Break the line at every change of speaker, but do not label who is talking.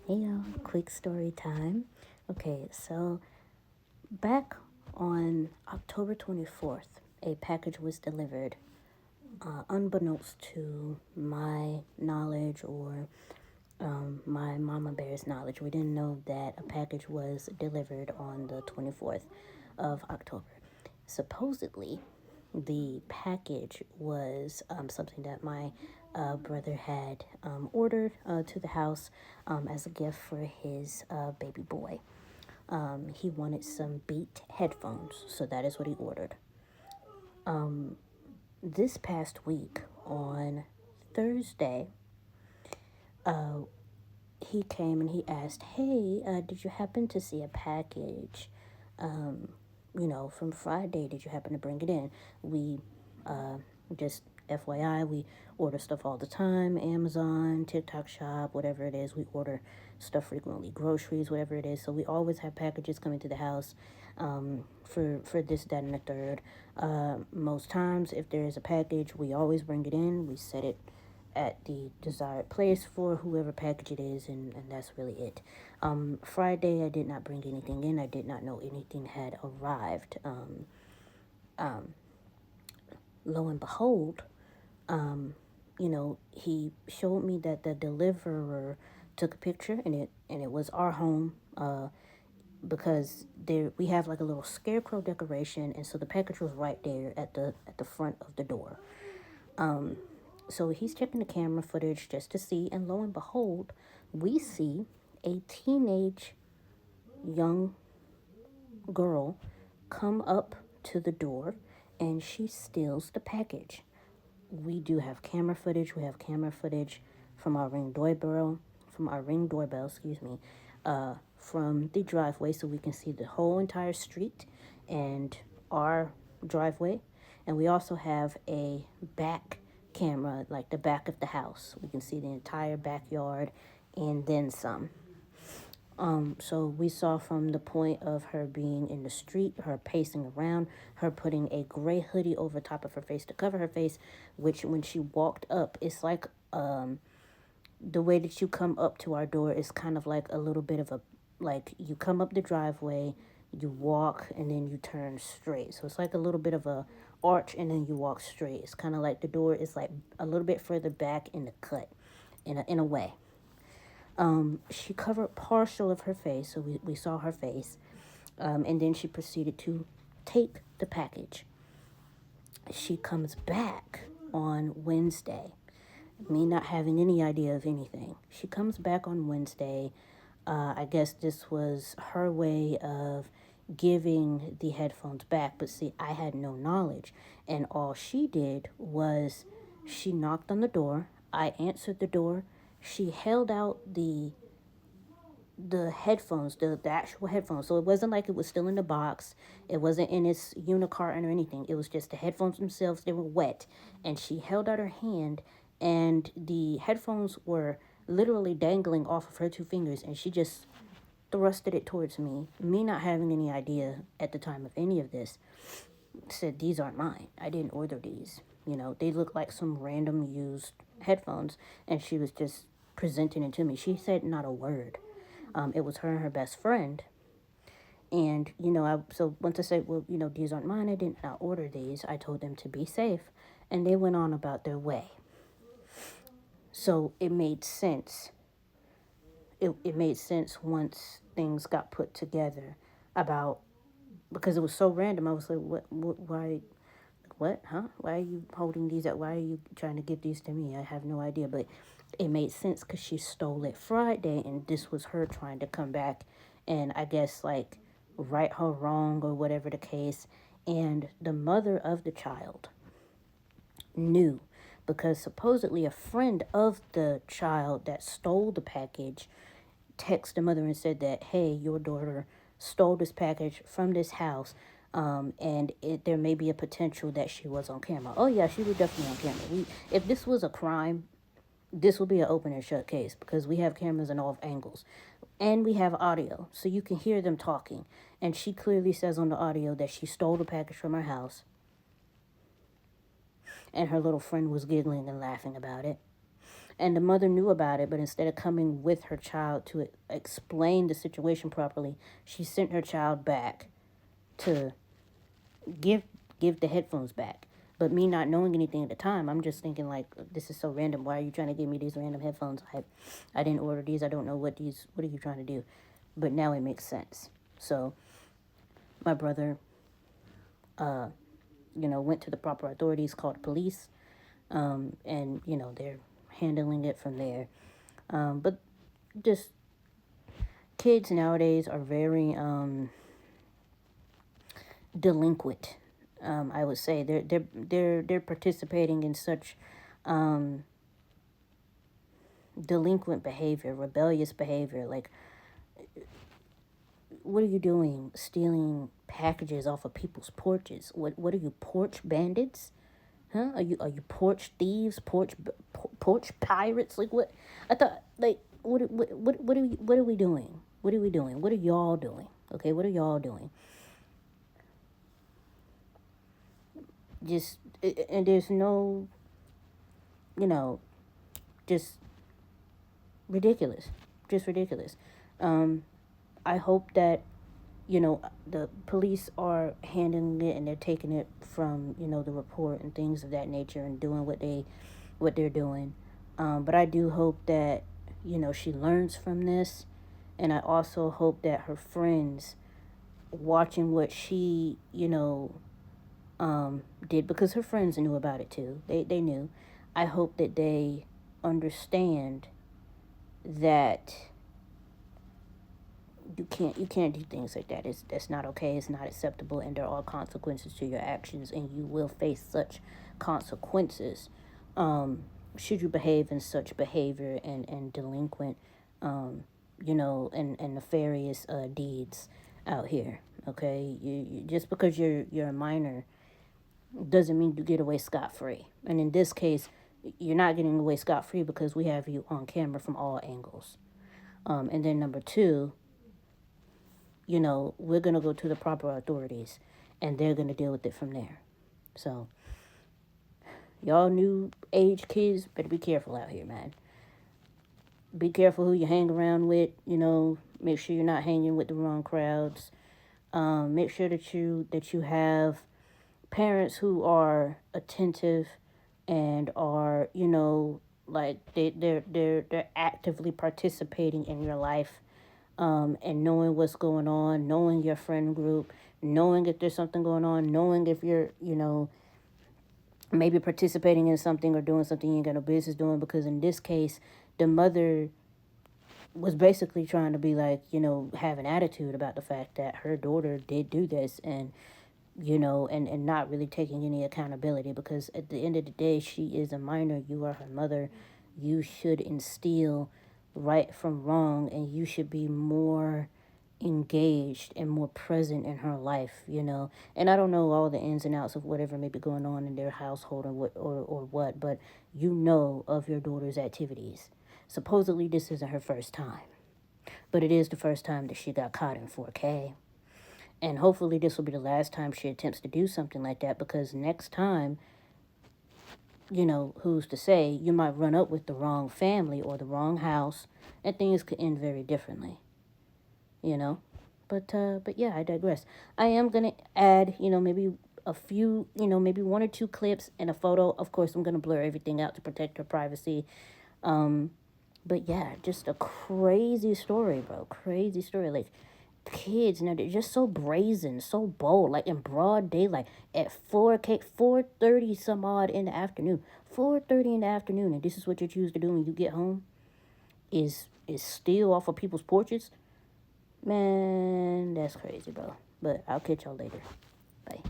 Hey y'all, quick story time. Okay, so back on October 24th, a package was delivered, unbeknownst to my knowledge or my mama bear's knowledge. We didn't know that a package was delivered on the 24th of October. Supposedly, the package was something that my brother had ordered to the house as a gift for his baby boy. He wanted some Beat headphones, so that is what he ordered. This past week on Thursday, he came and he asked, "Hey, did you happen to see a package? From Friday, did you happen to bring it in? We just FYI, we order stuff all the time. Amazon, TikTok Shop, whatever it is, we order stuff frequently. Groceries, whatever it is. So we always have packages coming to the house for this, that, and the third. Most times, if there is a package, we always bring it in. We set it at the desired place for whoever package it is, and that's really it. Friday, I did not bring anything in. I did not know anything had arrived. Lo and behold, he showed me that the deliverer took a picture, and it was our home. Because there we have like a little scarecrow decoration, and so the package was right there at the front of the door. So he's checking the camera footage just to see, and lo and behold, we see a teenage young girl come up to the door, and she steals the package. We do have camera footage. We have camera footage from our ring doorbell, excuse me, from the driveway, so we can see the whole entire street and our driveway. And we also have a back camera, like the back of the house. We can see the entire backyard and then some. So we saw from the point of her being in the street, her pacing around, her putting a gray hoodie over top of her face to cover her face, which when she walked up, it's like the way that you come up to our door is kind of like a little bit of a, like you come up the driveway, you walk, and then you turn straight. So it's like a little bit of a arch, and then you walk straight. It's kind of like the door is like a little bit further back in the cut, in a way. She covered partial of her face, so we saw her face. And then she proceeded to take the package. She comes back on Wednesday, me not having any idea of anything. She comes back on Wednesday. I guess this was her way of giving the headphones back, but see, I had no knowledge. And all she did was she knocked on the door. I answered the door. She held out the headphones, the actual headphones. So it wasn't like it was still in the box. It wasn't in its unicarton or anything. It was just the headphones themselves. They were wet. And she held out her hand, and the headphones were literally dangling off of her two fingers. And she just thrusted it towards me. Me not having any idea at the time of any of this, said, "These aren't mine. I didn't order these. They look like some random used headphones." And she was just presenting it to me. She said not a word. It was her and her best friend. And, so once I said, "Well, these aren't mine. I did not order these." I told them to be safe. And they went on about their way. So it made sense. It made sense once things got put together about, because it was so random. I was like, why, what, huh? Why are you holding these up? Why are you trying to give these to me? I have no idea. But it made sense because she stole it Friday, and this was her trying to come back and, I guess, like, right her wrong or whatever the case. And the mother of the child knew, because supposedly a friend of the child that stole the package texted the mother and said that, "Hey, your daughter stole this package from this house, and there may be a potential that she was on camera." Oh yeah, she was definitely on camera. If this was a crime, this will be an open and shut case, because we have cameras in all angles, and we have audio, so you can hear them talking. And she clearly says on the audio that she stole the package from her house, and her little friend was giggling and laughing about it. And the mother knew about it, but instead of coming with her child to explain the situation properly, she sent her child back to give give the headphones back. But me not knowing anything at the time, I'm just thinking like, this is so random. Why are you trying to give me these random headphones? I didn't order these. I don't know what are you trying to do? But now it makes sense. So my brother, went to the proper authorities, called the police, and they're handling it from there. But just kids nowadays are very delinquent. I would say they're participating in such delinquent behavior, rebellious behavior. Like, what are you doing? Stealing packages off of people's porches? What are you, porch bandits? Huh? Are you porch thieves? Porch pirates? Like what? I thought like what are we doing? What are we doing? What are y'all doing? Okay, what are y'all doing? Just and there's no, you know, just ridiculous, just ridiculous. I hope that the police are handling it and they're taking it from the report and things of that nature and doing what they're doing. But I do hope that she learns from this, and I also hope that her friends watching what she did, because her friends knew about it too. They knew. I hope that they understand that you can't do things like that. That's not okay. It's not acceptable, and there are consequences to your actions, and you will face such consequences. Should you behave in such behavior and delinquent, and nefarious deeds out here. Okay, just because you're a minor doesn't mean you get away scot free. And in this case, you're not getting away scot free because we have you on camera from all angles. And then number two, we're going to go to the proper authorities and they're going to deal with it from there. So, y'all new age kids better be careful out here, man. Be careful who you hang around with, make sure you're not hanging with the wrong crowds. Make sure that you have parents who are attentive and are, like they're actively participating in your life, and knowing what's going on, knowing your friend group, knowing if there's something going on, knowing if you're, maybe participating in something or doing something you ain't got no business doing. Because in this case, the mother was basically trying to be like, have an attitude about the fact that her daughter did do this, and and not really taking any accountability, because at the end of the day, she is a minor. You are her mother. You should instill right from wrong, and you should be more engaged and more present in her life, And I don't know all the ins and outs of whatever may be going on in their household or what, but of your daughter's activities. Supposedly, this isn't her first time, but it is the first time that she got caught in 4K. And hopefully this will be the last time she attempts to do something like that, because next time, who's to say, you might run up with the wrong family or the wrong house, and things could end very differently, you know. But yeah, I digress. I am going to add, maybe a few, maybe one or two clips and a photo. Of course, I'm going to blur everything out to protect her privacy. But yeah, just a crazy story, bro. Crazy story. Like, kids now, they're just so brazen, so bold, like in broad daylight at 4:30 some odd in the afternoon. 4:30 in the afternoon, and this is what you choose to do when you get home, is steal off of people's porches. Man, that's crazy, bro. But I'll catch y'all later. Bye.